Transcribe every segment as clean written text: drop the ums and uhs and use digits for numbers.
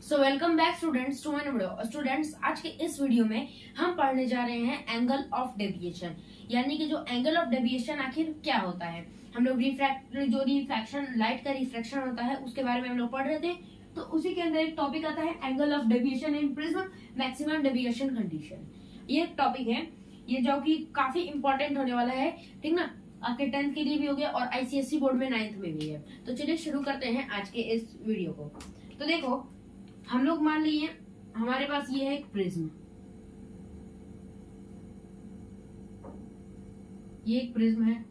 So welcome back students to my video. Students, आज के इस वीडियो में हम पढ़ने जा रहे हैं एंगल ऑफ डेविएशन, यानी कि जो एंगल ऑफ डेविएशन आखिर क्या होता है। हम लोग रिफ्रैक्शन, लाइट का रिफ्रैक्शन होता है, उसके बारे में हम लोग पढ़ रहे थे। तो उसी के अंदर एक टॉपिक आता है angle of deviation in prism maximum deviation condition. ये एक टॉपिक है, ये जो कि काफी इंपॉर्टेंट होने वाला है, ठीक ना। आपके 10th के लिए भी हो गया और आईसीएसई बोर्ड में 9th में भी है। तो चलिए शुरू करते हैं आज के इस वीडियो को। तो देखो, हम लोग मान लीजिए हमारे पास ये है एक प्रिज्म, ये एक प्रिज्म है।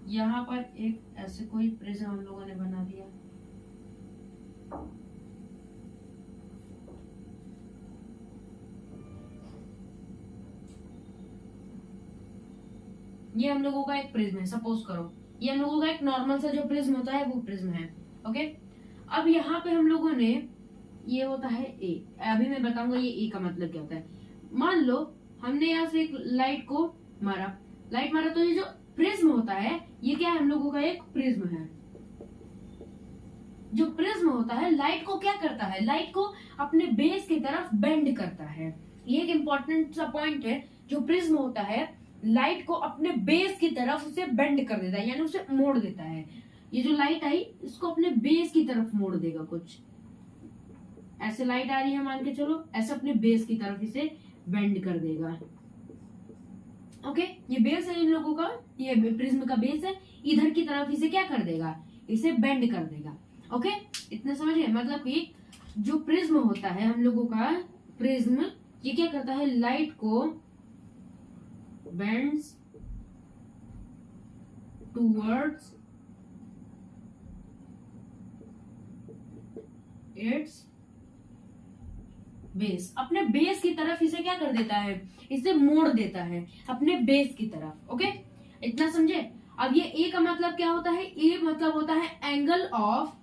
यहाँ पर एक ऐसे कोई प्रिज्म हम लोगों ने बना दिया। ये हम लोगों का एक प्रिज्म है, सपोज करो ये हम लोगों का एक नॉर्मल सा जो प्रिज्म होता है वो प्रिज्म है। ओके, अब यहाँ पे हम लोगों ने, ये होता है ए। अभी मैं बताऊंगा ये ए का मतलब क्या होता है। मान लो हमने यहाँ से एक लाइट को मारा, तो ये जो प्रिज्म होता है ये क्या है, हम लोगों का एक प्रिज्म है। जो प्रिज्म होता है लाइट को क्या करता है, लाइट को अपने बेस की तरफ बेंड करता है। ये एक इम्पोर्टेंट सा पॉइंट है। जो प्रिज्म होता है लाइट को अपने बेस की तरफ उसे बेंड कर देता है, यानी उसे मोड़ देता है। ये जो लाइट आई इसको अपने बेस की तरफ मोड़ देगा। कुछ ऐसे लाइट आ रही है, मान के चलो, ऐसे अपने बेस की तरफ इसे बेंड कर देगा। ओके, ये बेस है इन लोगों का, ये प्रिज्म का बेस है। इधर की तरफ इसे क्या कर देगा, इसे बेंड कर देगा। ओके, इतना समझिए। मतलब कि जो प्रिज्म होता है हम लोगों का प्रिज्म, ये क्या करता है, लाइट को बेंड्स टूवर्ड्स इट्स बेस। अपने बेस की तरफ इसे क्या कर देता है, इसे मोड़ देता है अपने बेस की तरफ। ओके, इतना समझे। अब ये ए का मतलब क्या होता है, ए मतलब होता है एंगल ऑफ,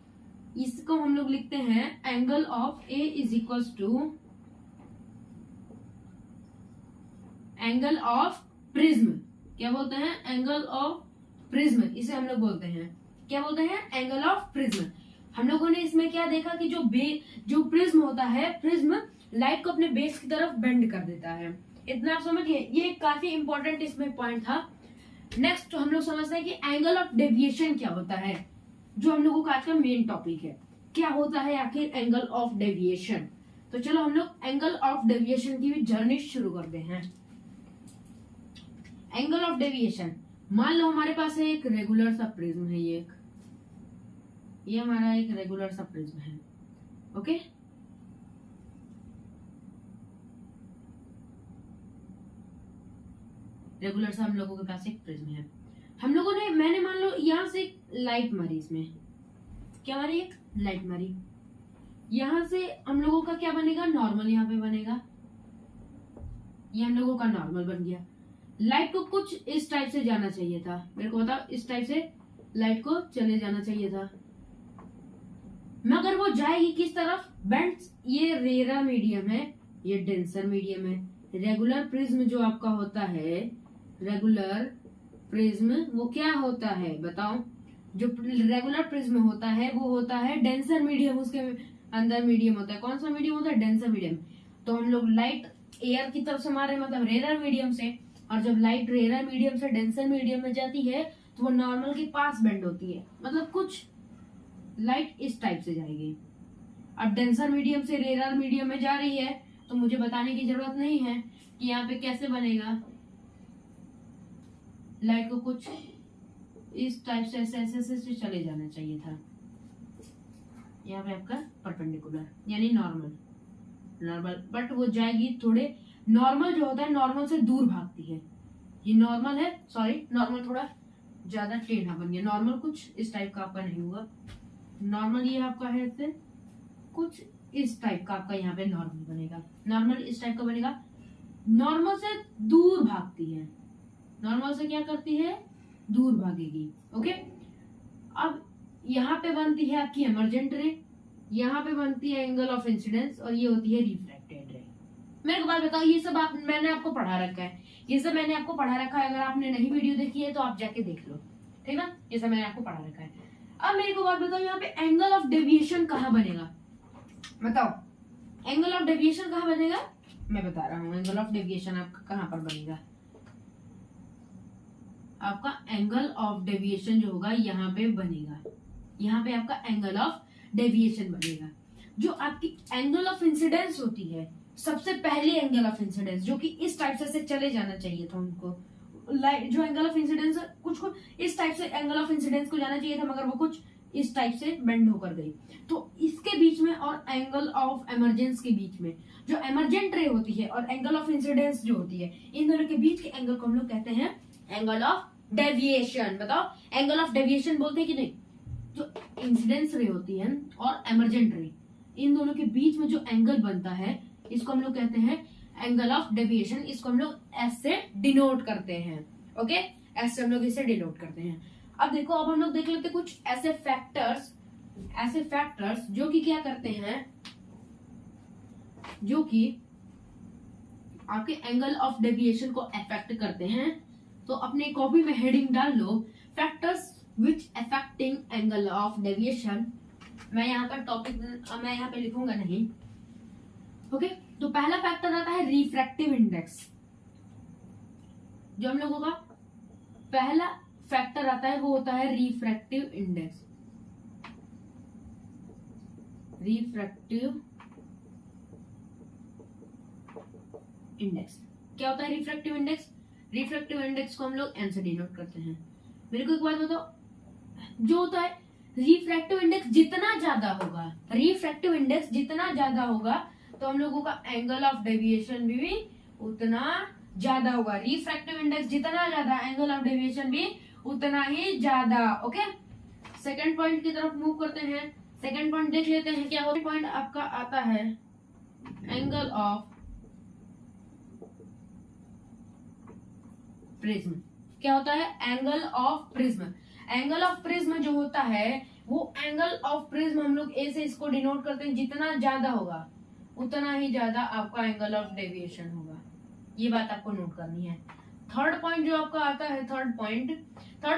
इसको हम लोग लिखते हैं angle of A is equal to angle of prism. क्या बोलते हैं, एंगल ऑफ प्रिज्म, इसे हम लोग बोलते हैं, क्या बोलते हैं, एंगल ऑफ प्रिज्म। हम लोगों ने इसमें क्या देखा कि जो प्रिज्म होता है, प्रिज्म लाइट को अपने बेस की तरफ बेंड कर देता है। इतना आप समझिए, ये काफी इंपॉर्टेंट इसमें पॉइंट था। नेक्स्ट हम लोग समझते हैं कि एंगल ऑफ डेविएशन क्या होता है, जो हम लोगों का आज का मेन टॉपिक है। क्या होता है आखिर एंगल ऑफ डेविएशन। तो चलो हम लोग एंगल ऑफ डेविएशन की भी जर्नी शुरू करते हैं। एंगल ऑफ डेविएशन, मान लो हमारे पास है एक रेगुलर सा प्रिज्म है, ये हमारा एक रेगुलर सा प्रिज्म है। ओके, रेगुलर सा हम लोगों के पास एक प्रिज्म है। हम लोगों ने, मैंने मान लो यहाँ से लाइट मारी, इसमें क्या मारी, एक लाइट मारी। यहाँ से हम लोगों का क्या बनेगा, नॉर्मल यहाँ पे बनेगा। ये हम लोगों का नॉर्मल बन गया। लाइट को कुछ इस टाइप से जाना चाहिए था, मेरे को बताओ, इस टाइप से लाइट को चले जाना चाहिए था, मगर वो जाएगी किस तरफ, बेंड। ये रेयर मीडियम है, ये डेंसर मीडियम है। रेगुलर प्रिज्म जो आपका होता है, रेगुलर प्रिज्म वो क्या होता है बताओ। जो रेगुलर प्रिज्म होता है वो होता है डेंसर मीडियम, उसके अंदर मीडियम होता है। कौन सा मीडियम होता है, डेंसर मीडियम। तो हम लोग लाइट एयर की तरफ से मार रहे हैं, मतलब रेयर मीडियम से, और जब लाइट रेयर मीडियम से डेंसर मीडियम में जाती है तो वो नॉर्मल के पास बेंड होती है, मतलब कुछ लाइट इस टाइप से जाएगी। अब डेंसर मीडियम से रेयर मीडियम में जा रही है, तो मुझे बताने की जरूरत नहीं है कि यहाँ पे कैसे बनेगा। लाइट को कुछ इस टाइप से ऐसे चले जाना चाहिए था। यहाँ पे आपका परपेंडिकुलर यानी नॉर्मल, बट वो जाएगी थोड़े, नॉर्मल जो होता है नॉर्मल से दूर भागती है। ये नॉर्मल है, सॉरी, नॉर्मल थोड़ा ज्यादा टेढ़ा बन गया। नॉर्मल कुछ इस टाइप का आपका नहीं होगा। नॉर्मल ये आपका है से कुछ इस टाइप का आपका यहाँ पे नॉर्मल बनेगा। नॉर्मल इस टाइप का बनेगा, नॉर्मल से दूर भागती है। नॉर्मल से क्या करती है, दूर भागेगी। ओके, अब यहाँ पे बनती है आपकी एमर्जेंट रे, यहाँ पे बनती है एंगल ऑफ इंसिडेंस, और ये होती है रिफ्रैक्टेड रे। मेरे को बात बताओ, ये सब मैंने आपको पढ़ा रखा है, ये सब मैंने आपको पढ़ा रखा है। अगर आपने नहीं वीडियो देखी है तो आप जाके देख लो, ठीक ना। ये सब मैंने आपको पढ़ा रखा है। अब मेरे को बात बताओ, यहाँ पे एंगल ऑफ डेविएशन कहाँ बनेगा बताओ। एंगल ऑफ डेविएशन कहाँ बनेगा, मैं बता रहा हूँ। एंगल ऑफ डेविएशन आपका कहाँ पर बनेगा, आपका एंगल ऑफ डेविएशन जो होगा यहाँ पे बनेगा, यहाँ पे आपका एंगल ऑफ डेविएशन बनेगा। जो आपकी एंगल ऑफ इंसिडेंस होती है, सबसे पहले एंगल ऑफ इंसिडेंस जो कि इस टाइप से चले जाना चाहिए था उनको, लाइट जो एंगल ऑफ इंसिडेंस कुछ को इस टाइप से एंगल ऑफ इंसिडेंस को जाना चाहिए था, मगर वो कुछ इस टाइप से बेंड होकर गई। तो इसके बीच में और एंगल ऑफ एमरजेंस के बीच में जो एमरजेंट रे होती है और एंगल ऑफ इंसिडेंस जो होती है, इन दोनों के बीच के एंगल को हम लोग कहते हैं एंगल ऑफ डेविएशन। बताओ एंगल ऑफ डेविएशन बोलते हैं कि नहीं? जो इंसिडेंस रे होती है और एमरजेंट रे, इन दोनों के बीच में जो एंगल बनता है इसको हम लोग कहते हैं एंगल ऑफ डेविएशन। इसको हम लोग एस से डिनोट करते हैं। ओके, एस से हम लोग इसे डिनोट करते हैं। अब देखो, अब हम लोग देख लेते हैं कुछ ऐसे फैक्टर्स जो कि क्या करते हैं, जो कि आपके एंगल ऑफ डेविएशन को अफेक्ट करते हैं। तो अपने कॉपी में हेडिंग डाल लो, factors which affecting angle of deviation. मैं यहाँ पर टॉपिक मैं यहाँ पे लिखूंगा नहीं। ओके, तो पहला फैक्टर आता है रिफ्रैक्टिव इंडेक्स। जो हम लोगों का पहला फैक्टर आता है वो होता है रिफ्रैक्टिव इंडेक्स। रिफ्रैक्टिव इंडेक्स क्या होता है? रिफ्रैक्टिव इंडेक्स, रिफ्रैक्टिव इंडेक्स को हम लोग एन से डिनोट करते हैं। मेरे को एक बात बताओ, जो होता है रिफ्रैक्टिव इंडेक्स जितना ज्यादा होगा, रिफ्रैक्टिव इंडेक्स जितना ज्यादा होगा तो हम लोगों का एंगल ऑफ डेविएशन भी उतना ज्यादा होगा। रिफ्रैक्टिव इंडेक्स जितना ज्यादा, एंगल ऑफ डेविएशन भी उतना ही ज्यादा। ओके, सेकंड पॉइंट की तरफ मूव करते हैं। सेकंड पॉइंट देख लेते हैं क्या होता है। पॉइंट आपका आता है एंगल ऑफ प्रिज्म। क्या होता है? Angle of prism. Angle of prism जो होता है वो एंगल ऑफ प्रिज्म हम लोग ए से इसको डिनोट करते हैं। जितना ज्यादा होगा उतना ही ज्यादा आपका एंगल ऑफ डेविएशन होगा। ये बात आपको नोट करनी है। थर्ड पॉइंट जो आपका आता है, थर्ड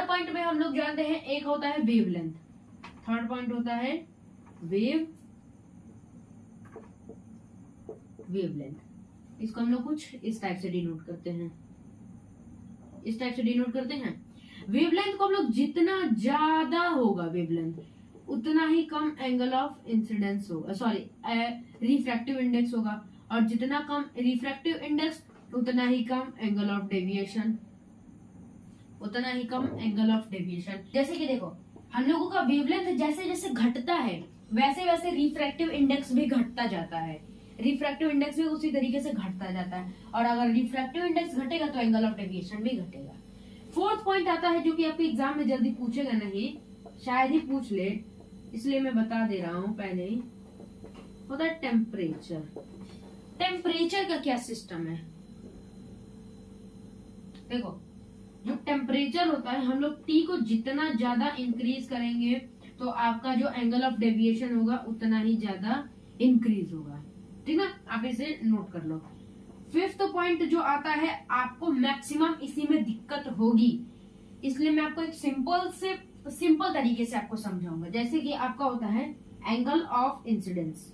पॉइंट में हम लोग जानते हैं एक होता है वेवलेंथ। थर्ड पॉइंट होता है वेवलेंथ। इसको हम लोग कुछ इस टाइप से डिनोट करते हैं, इस टाइप से डिनोट करते हैं। वेवलेंथ को हम लोग जितना ज्यादा होगा वेवलेंथ उतना ही कम एंगल ऑफ इंसिडेंस होगा, सॉरी रिफ्रैक्टिव इंडेक्स होगा। और जितना कम रिफ्रैक्टिव इंडेक्स उतना ही कम एंगल ऑफ डेविएशन, उतना ही कम एंगल ऑफ डेविएशन। जैसे कि देखो, हम लोगों का वेवलेंथ जैसे जैसे घटता है वैसे वैसे रिफ्रैक्टिव इंडेक्स भी घटता जाता है। रिफ्रैक्टिव इंडेक्स भी उसी तरीके से घटता जाता है। और अगर रिफ्रैक्टिव इंडेक्स घटेगा तो एंगल ऑफ डेविएशन भी घटेगा। फोर्थ पॉइंट आता है जो कि आपके एग्जाम में जल्दी पूछेगा नहीं, शायद ही पूछ ले, इसलिए मैं बता दे रहा हूं पहले ही, होता है टेम्परेचर। टेम्परेचर का क्या सिस्टम है? देखो, जो टेम्परेचर होता है, हम लोग टी को जितना ज्यादा इंक्रीज करेंगे तो आपका जो एंगल ऑफ डेविएशन होगा उतना ही ज्यादा इंक्रीज होगा। ठीक ना, आप इसे नोट कर लो। फिफ्थ पॉइंट जो आता है, आपको मैक्सिमम इसी में दिक्कत होगी, इसलिए मैं आपको एक सिंपल तरीके से आपको समझाऊंगा। जैसे कि आपका होता है एंगल ऑफ इंसिडेंस,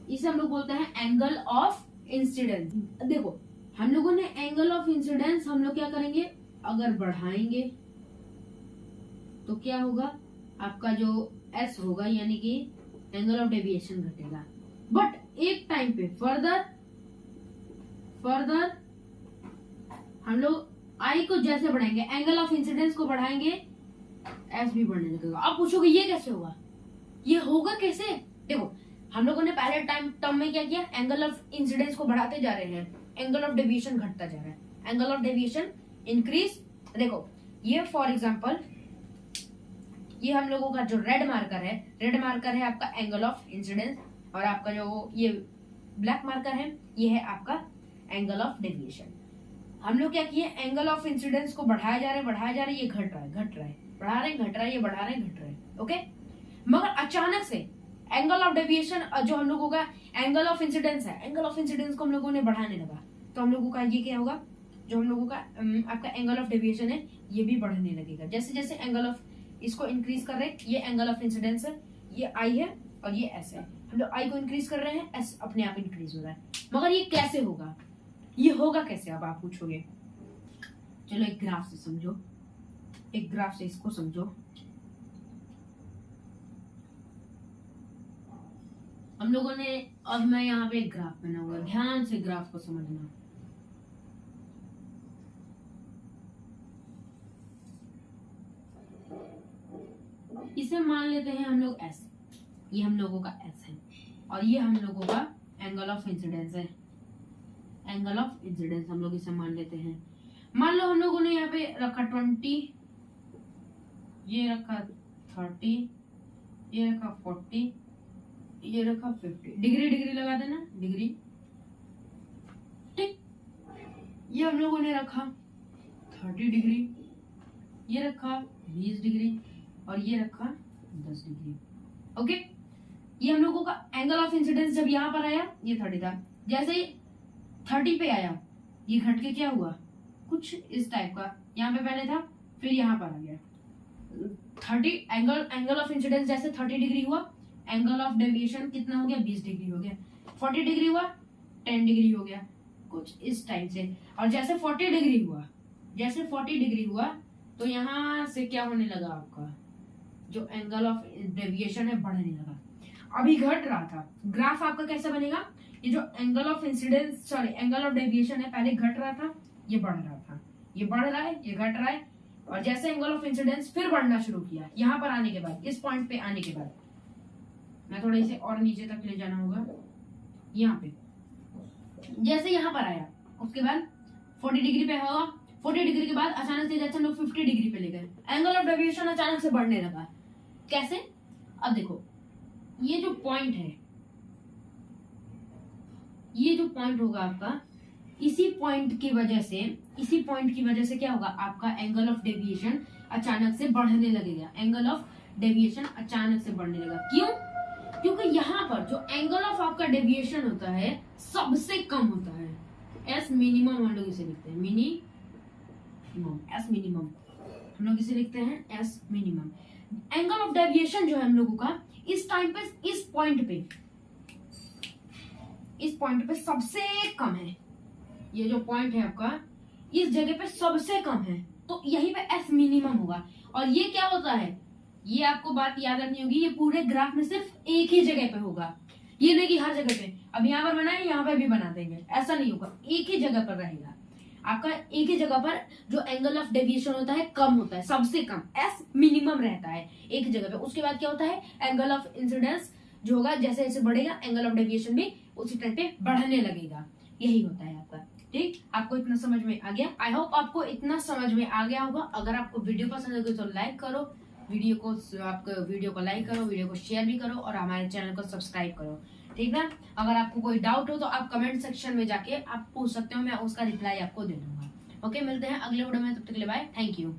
इसे हम लोग बोलते हैं एंगल ऑफ इंसिडेंस। देखो, हम लोगों ने एंगल ऑफ इंसिडेंस हम लोग क्या करेंगे, अगर बढ़ाएंगे तो क्या होगा, आपका जो एस होगा यानी कि एंगल ऑफ डेविएशन घटेगा। बट एक टाइम पे फर्दर हम लोग आई को जैसे बढ़ाएंगे, एंगल ऑफ इंसिडेंस को बढ़ाएंगे, एस भी बढ़ने लगेगा। अब पूछोगे ये कैसे होगा, ये होगा कैसे? देखो, हम लोगों ने पहले टर्म में क्या किया, एंगल ऑफ इंसिडेंस को बढ़ाते जा रहे हैं, एंगल ऑफ डेविएशन घटता जा रहा है, एंगल ऑफ डेविएशन इंक्रीज। देखो, ये फॉर एग्जांपल ये हम लोगों का जो रेड मार्कर है आपका एंगल ऑफ इंसिडेंस, और आपका जो ये ब्लैक मार्कर है ये है आपका एंगल ऑफ डेविएशन। हम लोग क्या किए, एंगल ऑफ इंसिडेंस को बढ़ाया जा रहा है, ये घट रहा है, बढ़ा रहे हैं, घट रहा है, ये बढ़ा रहे हैं, घट रहा है। ओके, मगर अचानक से एंगल ऑफ डेविएशन जो हम लोगों का एंगल ऑफ इंसिडेंस है, एंगल ऑफ इंसिडेंस को हम लोगों ने बढ़ाने लगा, तो हम लोगों का ये क्या होगा, जो हम लोगों का आपका एंगल ऑफ डेविएशन है ये भी बढ़ने लगेगा। जैसे जैसे एंगल ऑफ इसको इंक्रीज कर रहे हैं, ये एंगल ऑफ इंसिडेंस है, ये आई है, और ये एस है। हम लोग आई को इंक्रीज कर रहे हैं, एस अपने आप इंक्रीज हो रहा है। मगर ये कैसे होगा, ये होगा कैसे, अब आप पूछोगे। चलो एक ग्राफ से समझो, एक ग्राफ से इसको समझो। हम लोगों ने, अब मैं यहाँ पे एक ग्राफ बना हुआ है, ध्यान से ग्राफ को समझना। इसे मान लेते हैं हम लोग एस, ये हम लोगों का एस है और ये हम लोगों का एंगल ऑफ इंसिडेंस है। एंगल ऑफ इंसिडेंस हम लोग इसे मान लेते हैं। मान लो हम लोगों ने यहाँ पे रखा 20, ये रखा 30, ये रखा 40, ये रखा 50। डिग्री डिग्री लगा देना, डिग्री, ठीक। ये हम लोगों ने रखा 30 डिग्री, ये रखा 20 डिग्री और ये रखा 10 डिग्री। ओके, ये हम लोगों का एंगल ऑफ इंसिडेंस जब यहाँ पर आया ये 30 था। जैसे ही 30 पे आया ये घट के क्या हुआ, कुछ इस टाइप का, यहाँ पे पहले था फिर यहाँ पर आ गया 30। एंगल ऑफ इंसिडेंस जैसे 30 डिग्री हुआ, एंगल ऑफ डेविएशन कितना हो गया, 20 डिग्री हो गया। 40 डिग्री हुआ, 10 डिग्री हो गया, कुछ इस टाइप से। और जैसे 40 डिग्री हुआ, जैसे 40 डिग्री हुआ तो यहाँ से क्या होने लगा, आपका जो एंगल ऑफ डेविएशन है बढ़ने लगा। अभी घट रहा था, ग्राफ आपका कैसा बनेगा, ये जो angle of incidence, sorry angle of deviation है, पहले घट रहा था, ये बढ़ रहा था, ये बढ़ रहा है, ये घट रहा है। और जैसे एंगल ऑफ इंसिडेंस फिर बढ़ना शुरू किया, यहाँ पर आने के बाद, इस पॉइंट पे आने के बाद, मैं थोड़ा इसे और नीचे तक ले जाना होगा, यहाँ पे जैसे यहाँ पर आया उसके बाद 40 डिग्री पे होगा। 40 डिग्री के बाद अचानक से जैसे हम लोग 50 डिग्री पे ले गए, एंगल ऑफ डेविएशन अचानक से बढ़ने लगा। कैसे, अब देखो ये जो पॉइंट है, ये जो पॉइंट होगा आपका, इसी पॉइंट की वजह से, इसी पॉइंट की वजह से क्या होगा, आपका एंगल ऑफ डेविएशन अचानक से बढ़ने लगेगा। एंगल ऑफ डेविएशन अचानक से बढ़ने लगा, क्यों, क्योंकि यहाँ पर जो एंगल ऑफ आपका डेविएशन होता है सबसे कम होता है, एस मिनिमम हम लोग इसे लिखते हैं, मिनिमम, एस मिनिमम हम लोग इसे लिखते हैं S minimum. Angle of deviation जो है हम लोगों का इस टाइम पे, इस पॉइंट पे सबसे कम है। ये जो पॉइंट है आपका इस जगह पे सबसे कम है, तो यहीं पे एस मिनिमम होगा। और ये क्या होता है, ये आपको बात याद रखनी होगी, ये पूरे ग्राफ में सिर्फ एक ही जगह पे होगा, ये नहीं कि हर जगह पे। अब यहाँ पर बनाए, यहाँ पे भी बना देंगे, ऐसा नहीं होगा, एक ही जगह पर रहेगा आपका। एक ही जगह पर जो एंगल ऑफ डेविएशन होता है कम होता है, सबसे कम एस मिनिमम रहता है एक ही जगह पे। उसके बाद क्या होता है, एंगल ऑफ इंसिडेंस जो होगा जैसे जैसे बढ़ेगा, एंगल ऑफ डेविएशन भी उसी टाइम पे बढ़ने लगेगा। यही होता है आपका, ठीक। आपको इतना समझ में आ गया, आई होप आपको इतना समझ में आ गया होगा। अगर आपको वीडियो पसंद लगे तो लाइक करो, वीडियो को लाइक करो, वीडियो को शेयर भी करो और हमारे चैनल को सब्सक्राइब करो, ठीक ना। अगर आपको कोई डाउट हो तो आप कमेंट सेक्शन में जाके आप पूछ सकते हो, मैं उसका रिप्लाई आपको दे दूंगा। ओके, मिलते हैं अगले वीडियो में, तब तक के लिए बाय, थैंक यू।